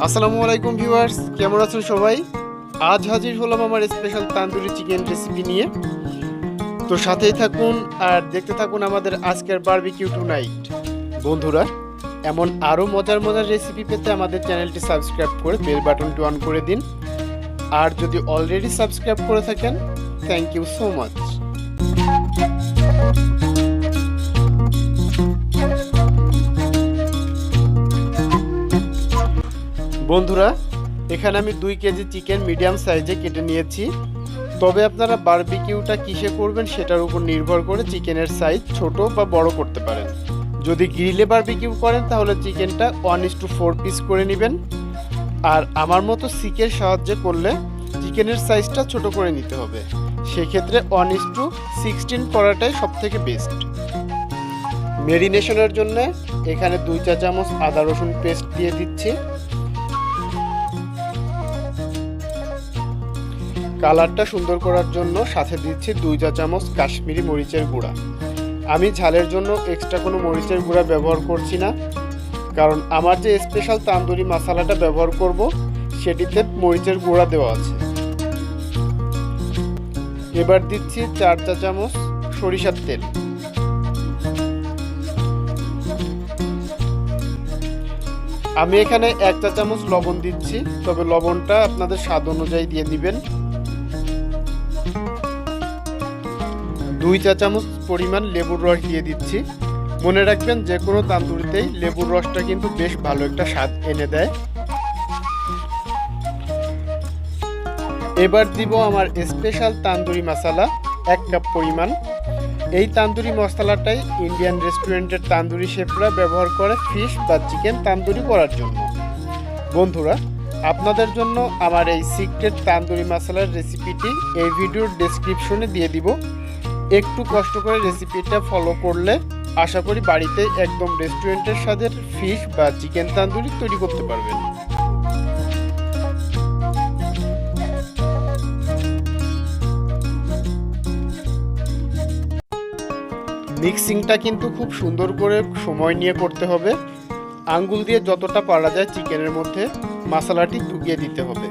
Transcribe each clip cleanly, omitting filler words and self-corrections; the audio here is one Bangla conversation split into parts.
আসসালামু আলাইকুম ভিউয়ার্স, কেমন আছেন সবাই? আজ হাজির হলাম আমার স্পেশাল তান্দুরি চিকেন রেসিপি নিয়ে। তো সাথেই থাকুন আর দেখতে থাকুন আমাদের আজকের বারবিকিউ টু নাইট। বন্ধুরা, এমন আরও মজার মজার রেসিপি পেতে আমাদের চ্যানেলটি সাবস্ক্রাইব করে বেল বাটনটি অন করে দিন। আর যদি অলরেডি সাবস্ক্রাইব করে থাকেন, থ্যাংক ইউ সো মাচ। বন্ধুরা, এখানে আমি 2 কেজি চিকেন মিডিয়াম সাইজে কেটে নিয়েছি। তবে আপনারা বারবিকিউটা কিসে করবেন সেটার উপর নির্ভর করে চিকেনের সাইজ ছোট বা বড় করতে পারেন। যদি গ্রিলে বারবিকিউ করেন তাহলে চিকেনটা 1:4 পিস করে নেবেন। আর আমার মতো সিকের সাহায্যে করলে চিকেনের সাইজটা ছোট করে নিতে হবে। সেক্ষেত্রে 1:16 করাটাই সবথেকে বেস্ট। ম্যারিনেশনের জন্য এখানে 2 চা চামচ আদা রসুন পেস্ট দিয়ে দিচ্ছি। কালারটা সুন্দর করার জন্য সাথে দিচ্ছি 2 চা চামচ কাশ্মীরি মরিচের গুঁড়া। আমি ঝালের জন্য এক্সট্রা কোনো মরিচের গুঁড়া ব্যবহার করছি না, কারণ আমার যে স্পেশাল তান্দুরি মশলাটা ব্যবহার করব সেটিতে মরিচের গুঁড়া দেওয়া আছে। এবার দিচ্ছি 4 চা চামচ সরিষার তেল। আমি এখানে 1 চা চামচ লবণ দিচ্ছি, তবে লবণটা আপনাদের স্বাদ অনুযায়ী দিয়ে দিবেন। 2 চা চামচ পরিমাণ লেবুর রস দিয়ে দিচ্ছি। মনে রাখবেন, যে কোনো তান্দুরিতেই লেবুর রসটা কিন্তু বেশ ভালো একটা স্বাদ এনে দেয়। এবার দিব আমার স্পেশাল তান্দুরি মশলা 1 কাপ পরিমাণ। এই তান্দুরি মশলাটাই ইন্ডিয়ান রেস্টুরেন্টের তান্দুরি শেফরা ব্যবহার করে ফিশ বা চিকেন তান্দুরি করার জন্য। বন্ধুরা, আপনাদের জন্য আমার এই সিক্রেট তান্দুরি মশলার রেসিপিটি এই ভিডিওর ডেসক্রিপশনে দিয়ে দিব। একটু কষ্ট করে রেসিপিটা ফলো করলে আশা করি বাড়িতে একদম রেস্টুরেন্টের স্বাদের ফিশ বা চিকেন তান্দুরি তৈরি করতে পারবেন। মিক্সিংটা কিন্তু খুব সুন্দর করে সময় নিয়ে করতে হবে। আঙ্গুল দিয়ে যতটা পারা যায় চিকেনের মধ্যে মশলাটি ঢুকিয়ে দিতে হবে।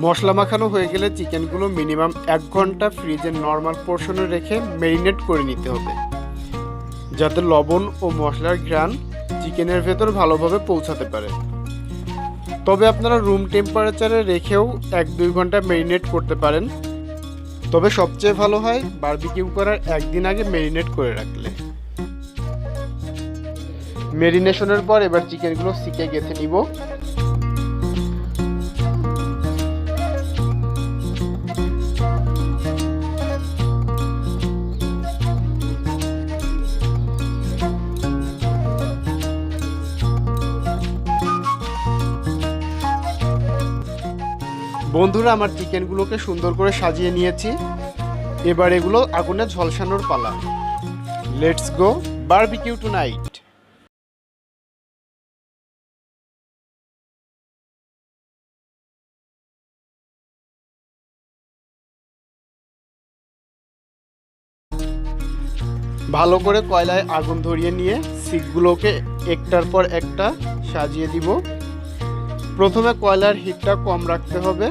মশলা মাখানো হয়ে গেলে চিকেনগুলো মিনিমাম 1 ঘন্টা ফ্রিজের নর্মাল পোর্শনে রেখে ম্যারিনেট করে নিতে হবে, যাতে লবণ ও মশলার ঘ্রাণ চিকেনের ভেতর ভালোভাবে পৌঁছাতে পারে। তবে আপনারা রুম টেম্পারেচারে রেখেও 1-2 ঘন্টা ম্যারিনেট করতে পারেন। তবে সবচেয়ে ভালো হয় বারবিকিউ করার 1 দিন আগে ম্যারিনেট করে রাখলে। ম্যারিনেশনের পর এবার চিকেনগুলো সিকে গেঁথে নিব। বন্ধুরা, আমার চিকেনগুলোকে সুন্দর করে সাজিয়ে নিয়েছি। এবার এগুলো আগুনে ঝলসানোর পালা। Let's go barbecue tonight. ভালো করে কয়লায় আগুন ধরিয়ে নিয়ে সিকগুলোকে একটার পর একটা সাজিয়ে দিব। প্রথমে কয়লার হিটটা কম রাখতে হবে,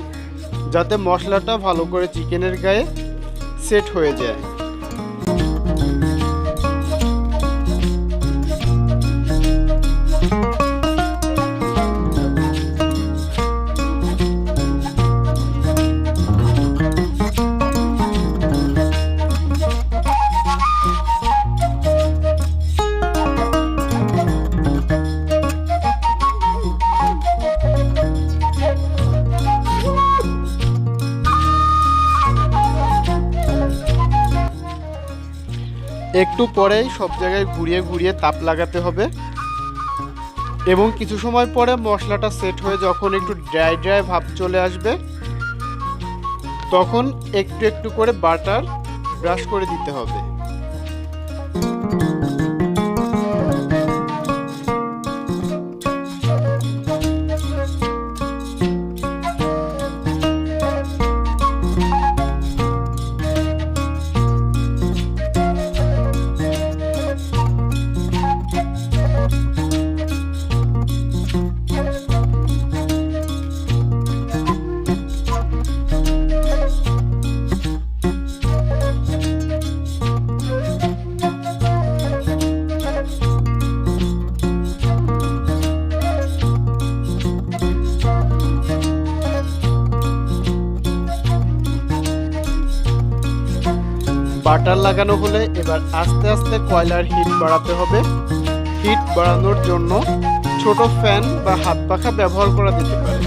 যাতে মশলাটা ভালো করে চিকেনের গায়ে সেট হয়ে যায়। একটু পরেই সব জায়গায় ঘুরিয়ে ঘুরিয়ে তাপ লাগাতে হবে এবং কিছু সময় পরে মশলাটা সেট হয়ে যখন একটু ড্রাই ড্রাই ভাব চলে আসবে, তখন একটু একটু করে বাটার ব্রাশ করে দিতে হবে। বাটার লাগানো হলে এবার আস্তে আস্তে কয়লার হিট বাড়াতে হবে। হিট বাড়ানোর জন্য ছোট ফ্যান বা হাত পাখা ব্যবহার করা যেতে পারে।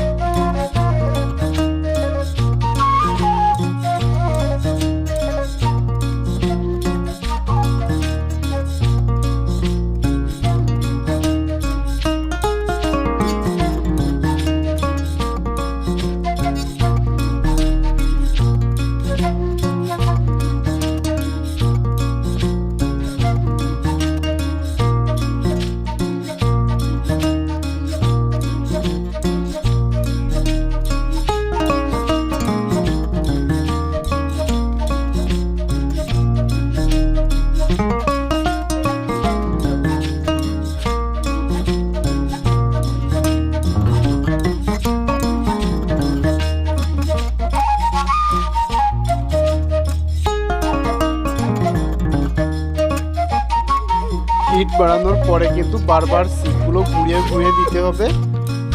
হিট বাড়ানোর পরে কিন্তু বারবার সিকগুলো ঘুরিয়ে ঘুরিয়ে দিতে হবে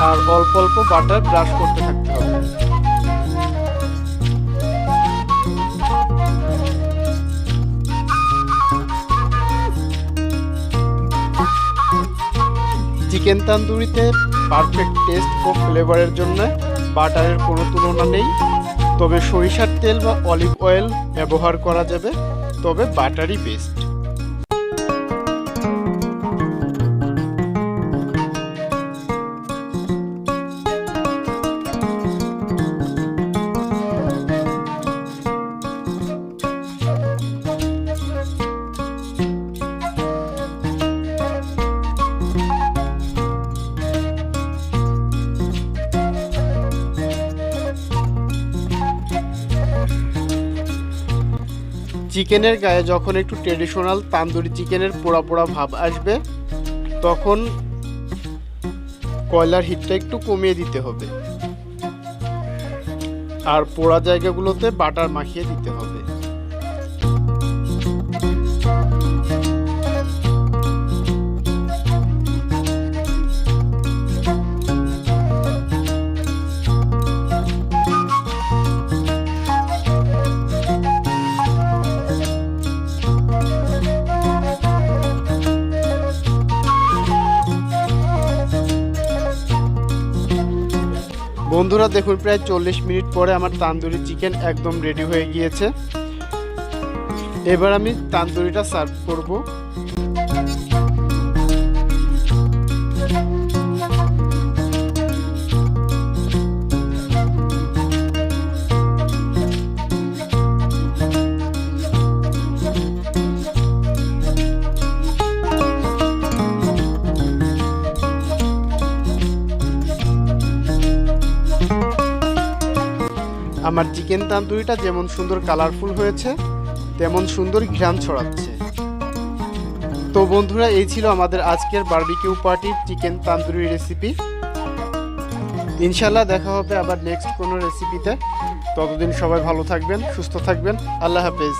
আর অল্প অল্প বাটার ব্রাশ করতে থাকতে হবে। চিকেন তান্দুরিতে পারফেক্ট টেস্ট ও ফ্লেভারের জন্য বাটারের কোনো তুলনা নেই। তবে সরিষার তেল বা অলিভ অয়েল ব্যবহার করা যাবে, তবে বাটারই বেস্ট। চিকেনের গায়ে যখন একটু ট্রেডিশনাল তান্দুরি চিকেনের পোড়া পোড়া ভাব আসবে, তখন কয়লার হিটটা একটু কমিয়ে দিতে হবে আর পোড়া জায়গাগুলোতে বাটার মাখিয়ে দিতে হবে। বন্ধুরা দেখুন, প্রায় 40 মিনিট পরে আমার তান্দুরি চিকেন একদম রেডি হয়ে গিয়েছে। এবার আমি তান্দুরিটা সার্ভ করব। আমার চিকেন তান্দুরিটা যেমন সুন্দর কালারফুল হয়েছে, তেমন সুন্দর ঘ্রাণ ছড়াচ্ছে। তো বন্ধুরা, এই ছিল আমাদের আজকের বারবিকিউ পার্টির চিকেন তান্দুরি রেসিপি। ইনশাল্লাহ দেখা হবে আবার নেক্সট কোনো রেসিপিতে। ততদিন সবাই ভালো থাকবেন, সুস্থ থাকবেন। আল্লাহ হাফেজ।